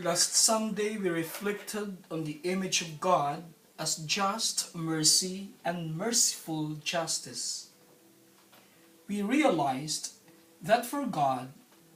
Last Sunday, we reflected on the image of God as just mercy and merciful justice. We realized that for God,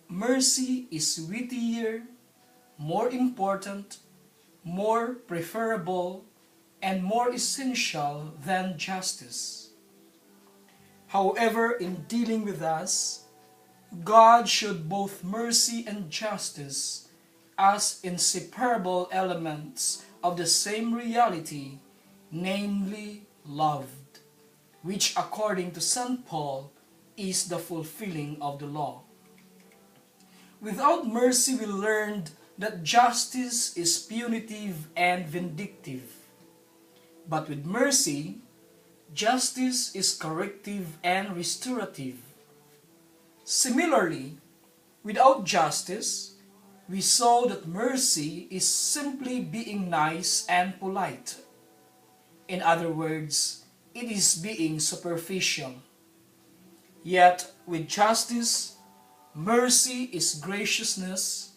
mercy is weightier, more important, more preferable, and more essential than justice. However, in dealing with us, God showed both mercy and justice as inseparable elements of the same reality, namely love, which according to St. Paul is the fulfilling of the law. Without mercy, we learned that justice is punitive and vindictive. But with mercy, justice is corrective and restorative. Similarly, without justice, we saw that mercy is simply being nice and polite. In other words, it is being superficial. Yet, with justice, mercy is graciousness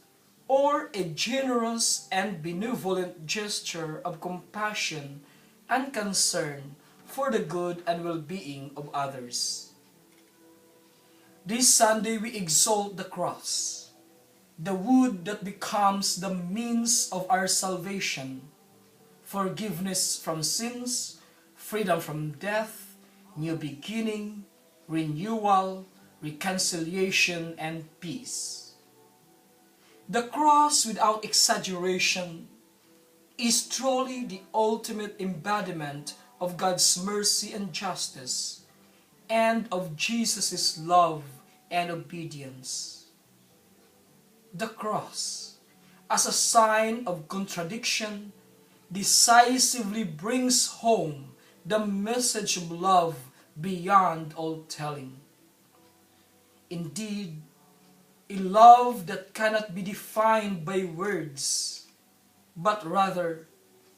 or a generous and benevolent gesture of compassion and concern for the good and well-being of others. This Sunday we exalt the cross, the wood that becomes the means of our salvation, forgiveness from sins, freedom from death, new beginning, renewal, reconciliation, and peace. The cross, without exaggeration, is truly the ultimate embodiment of God's mercy and justice, and of Jesus' love and obedience. The cross, as a sign of contradiction, decisively brings home the message of love beyond all telling. Indeed, a love that cannot be defined by words, but rather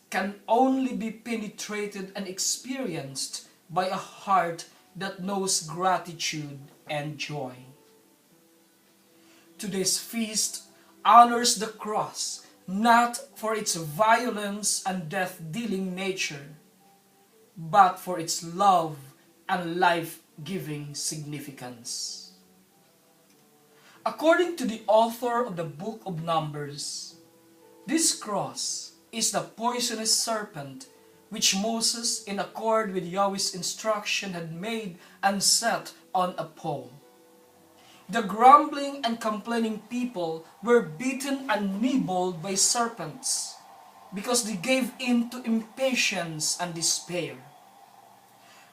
can only be penetrated and experienced by a heart that knows gratitude and joy. Today's feast honors the cross not for its violence and death-dealing nature, but for its love and life-giving significance. According to the author of the book of Numbers, this cross is the poisonous serpent which Moses, in accord with Yahweh's instruction, had made and set on a pole. The grumbling and complaining people were beaten and nibbled by serpents because they gave in to impatience and despair.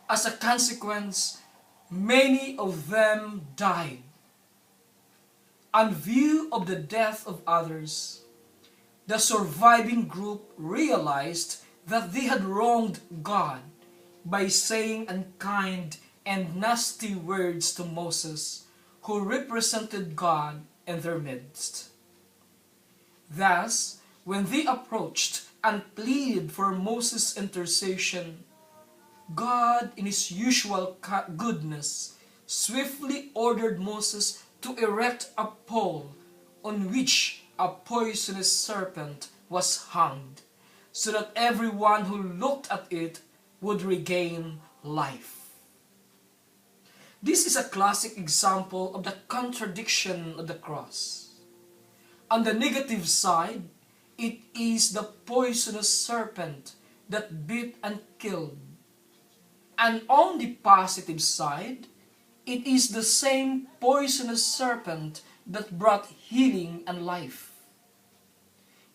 As a consequence, many of them died. In view of the death of others, the surviving group realized that they had wronged God by saying unkind and nasty words to Moses, who represented God in their midst. Thus, when they approached and pleaded for Moses' intercession, God, in his usual goodness, swiftly ordered Moses to erect a pole on which a poisonous serpent was hanged, so that everyone who looked at it would regain life. This is a classic example of the contradiction of the cross. On the negative side, it is the poisonous serpent that bit and killed. And on the positive side, it is the same poisonous serpent that brought healing and life.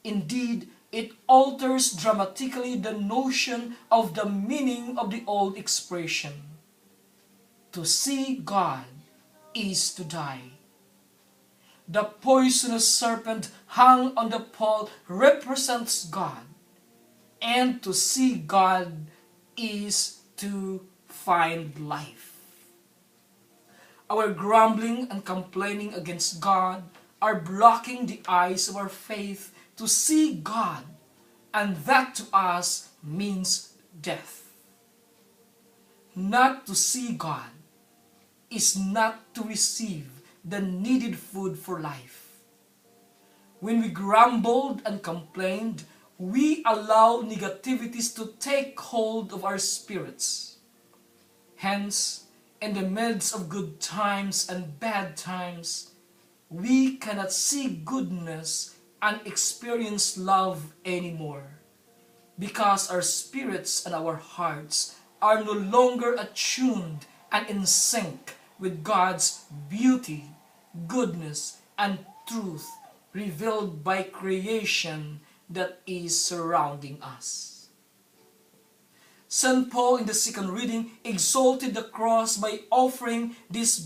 Indeed, it alters dramatically the notion of the meaning of the old expression. To see God is to die. The poisonous serpent hung on the pole represents God, and to see God is to find life. Our grumbling and complaining against God are blocking the eyes of our faith to see God, and that to us means death. Not to see God is not to receive the needed food for life. When we grumbled and complained, we allow negativities to take hold of our spirits. Hence, in the midst of good times and bad times, we cannot see goodness and experience love anymore, because our spirits and our hearts are no longer attuned and in sync with God's beauty, goodness, and truth revealed by creation that is surrounding us. St. Paul in the second reading exalted the cross by offering this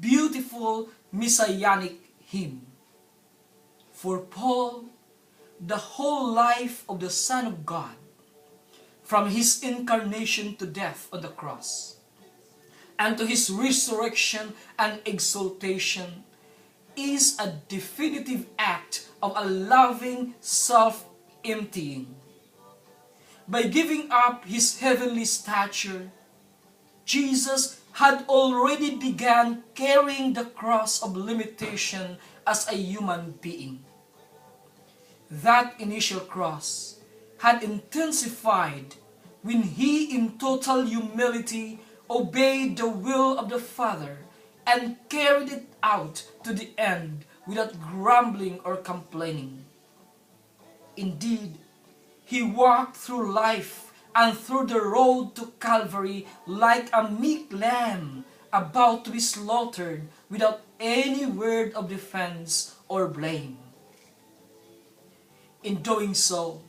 beautiful messianic hymn. For Paul, the whole life of the Son of God, from his incarnation to death on the cross, and to his resurrection and exaltation, is a definitive act of a loving self-emptying. By giving up his heavenly stature, Jesus had already begun carrying the cross of limitation as a human being. That initial cross had intensified when he in total humility obeyed the will of the Father and carried it out to the end without grumbling or complaining. Indeed, he walked through life and through the road to Calvary like a meek lamb about to be slaughtered without any word of defense or blame. In doing so,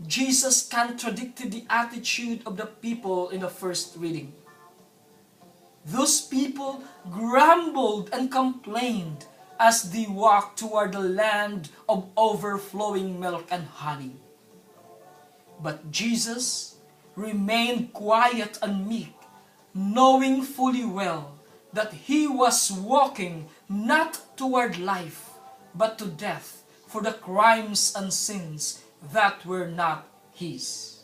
Jesus contradicted the attitude of the people in the first reading. Those people grumbled and complained as they walked toward the land of overflowing milk and honey. But Jesus remained quiet and meek, knowing fully well that he was walking not toward life, but to death for the crimes and sins that were not his.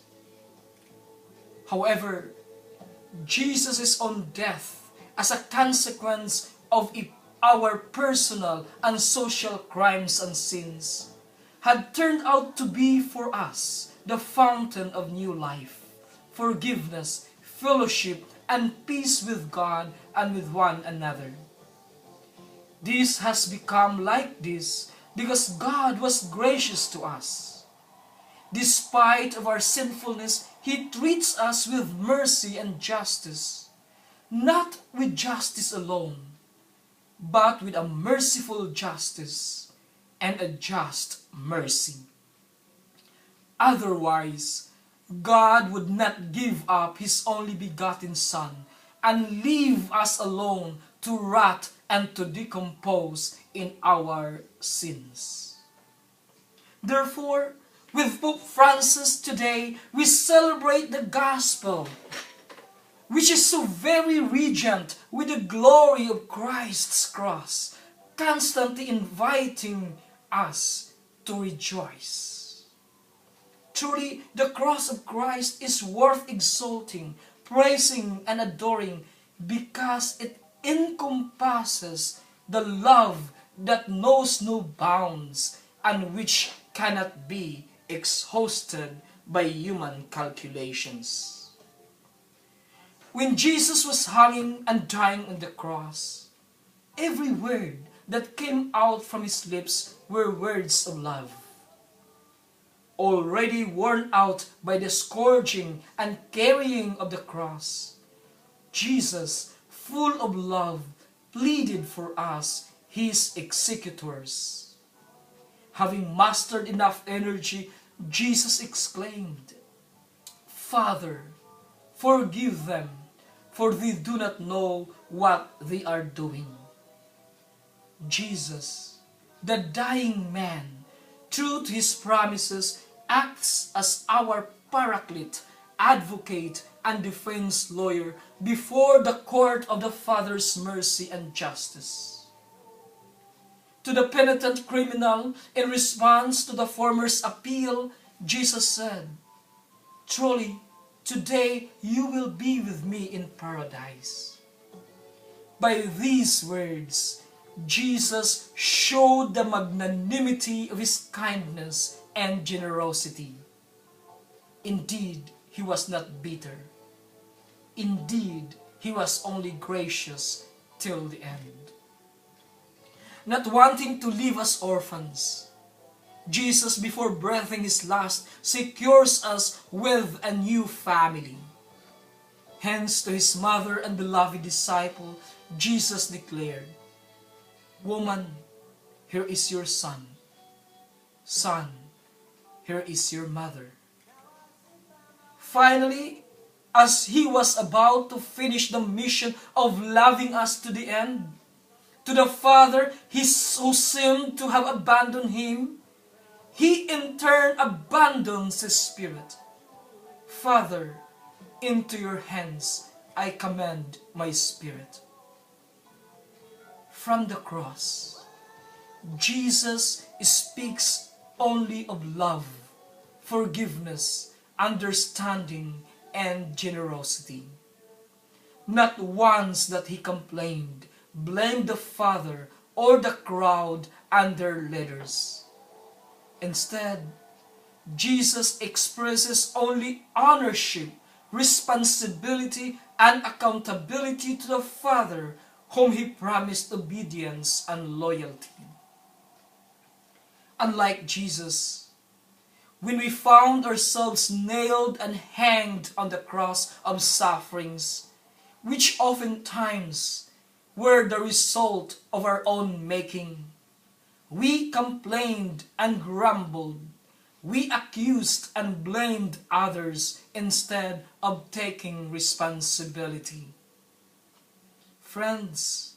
However, Jesus' own death as a consequence of our personal and social crimes and sins had turned out to be for us the fountain of new life, forgiveness, fellowship, and peace with God and with one another. This has become like this because God was gracious to us. Despite of our sinfulness, he treats us with mercy and justice, not with justice alone, but with a merciful justice and a just mercy. Otherwise, God would not give up his only begotten Son and leave us alone to rot and to decompose in our sins. Therefore, with Pope Francis today, we celebrate the Gospel, which is so very radiant with the glory of Christ's cross, constantly inviting us to rejoice. Truly, the cross of Christ is worth exalting, praising, and adoring because it encompasses the love that knows no bounds and which cannot be exhausted by human calculations. When Jesus was hanging and dying on the cross, every word that came out from his lips were words of love. Already worn out by the scourging and carrying of the cross, Jesus, full of love, pleaded for us, his executors. Having mustered enough energy, Jesus exclaimed, "Father, forgive them, for they do not know what they are doing." Jesus, the dying man, true to his promises, acts as our paraclete, advocate, and defense lawyer before the court of the Father's mercy and justice. To the penitent criminal, in response to the former's appeal, Jesus said, "Truly, today you will be with me in paradise." By these words, Jesus showed the magnanimity of his kindness and generosity. Indeed, he was not bitter. Indeed, he was only gracious till the end. Not wanting to leave us orphans, Jesus, before breathing his last, secures us with a new family. Hence, to his mother and beloved disciple, Jesus declared, "Woman, here is your son. Son, here is your mother." Finally, as he was about to finish the mission of loving us to the end, to the Father who seemed to have abandoned him, he in turn abandons his spirit. "Father, into your hands I commend my spirit." From the cross, Jesus speaks only of love, forgiveness, understanding, and generosity. Not once that he complained, blamed the Father or the crowd and their leaders. Instead, Jesus expresses only ownership, responsibility, and accountability to the Father, whom he promised obedience and loyalty. Unlike Jesus, when we found ourselves nailed and hanged on the cross of sufferings, which oftentimes were the result of our own making, we complained and grumbled. We accused and blamed others instead of taking responsibility. Friends,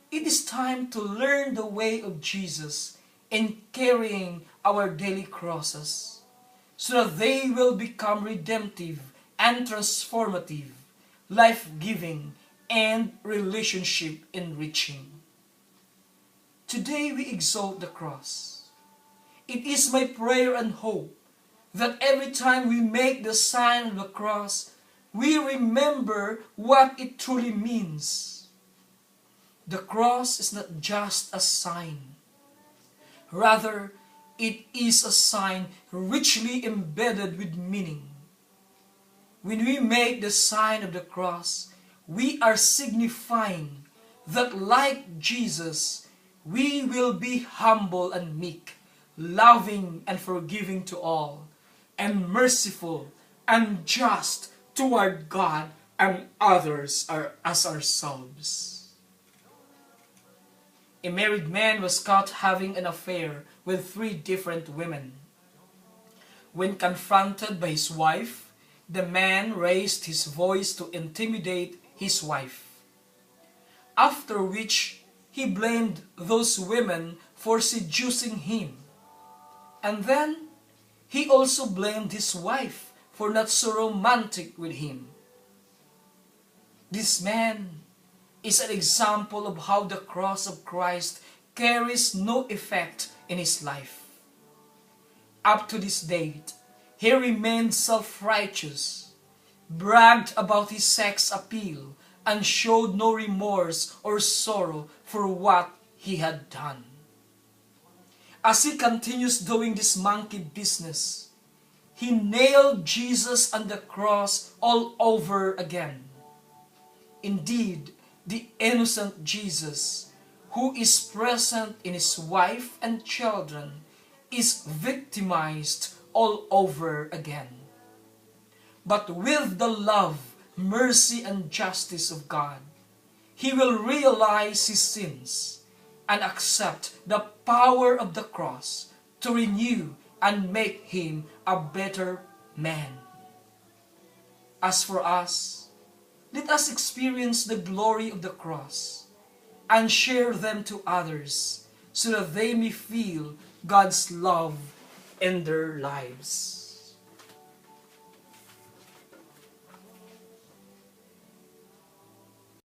it is time to learn the way of Jesus in carrying our daily crosses, so that they will become redemptive and transformative, life-giving, and relationship enriching. Today we exalt the cross. It is my prayer and hope that every time we make the sign of the cross, we remember what it truly means. The cross is not just a sign. Rather, it is a sign richly embedded with meaning. When we make the sign of the cross, we are signifying that, like Jesus, we will be humble and meek, loving and forgiving to all, and merciful and just toward God and others as ourselves. A married man was caught having an affair with 3 different women. When confronted by his wife, the man raised his voice to intimidate his wife, after which he blamed those women for seducing him. And then, he also blamed his wife for not so romantic with him. This man is an example of how the cross of Christ carries no effect in his life. Up to this date, he remained self-righteous, bragged about his sex appeal, and showed no remorse or sorrow for what he had done. As he continues doing this monkey business, he nailed Jesus on the cross all over again. Indeed, the innocent Jesus, who is present in his wife and children, is victimized all over again. But with the love, mercy, and justice of God, he will realize his sins and accept the power of the cross to renew and make him a better man. As for us, let us experience the glory of the cross and share them to others so that they may feel God's love in their lives.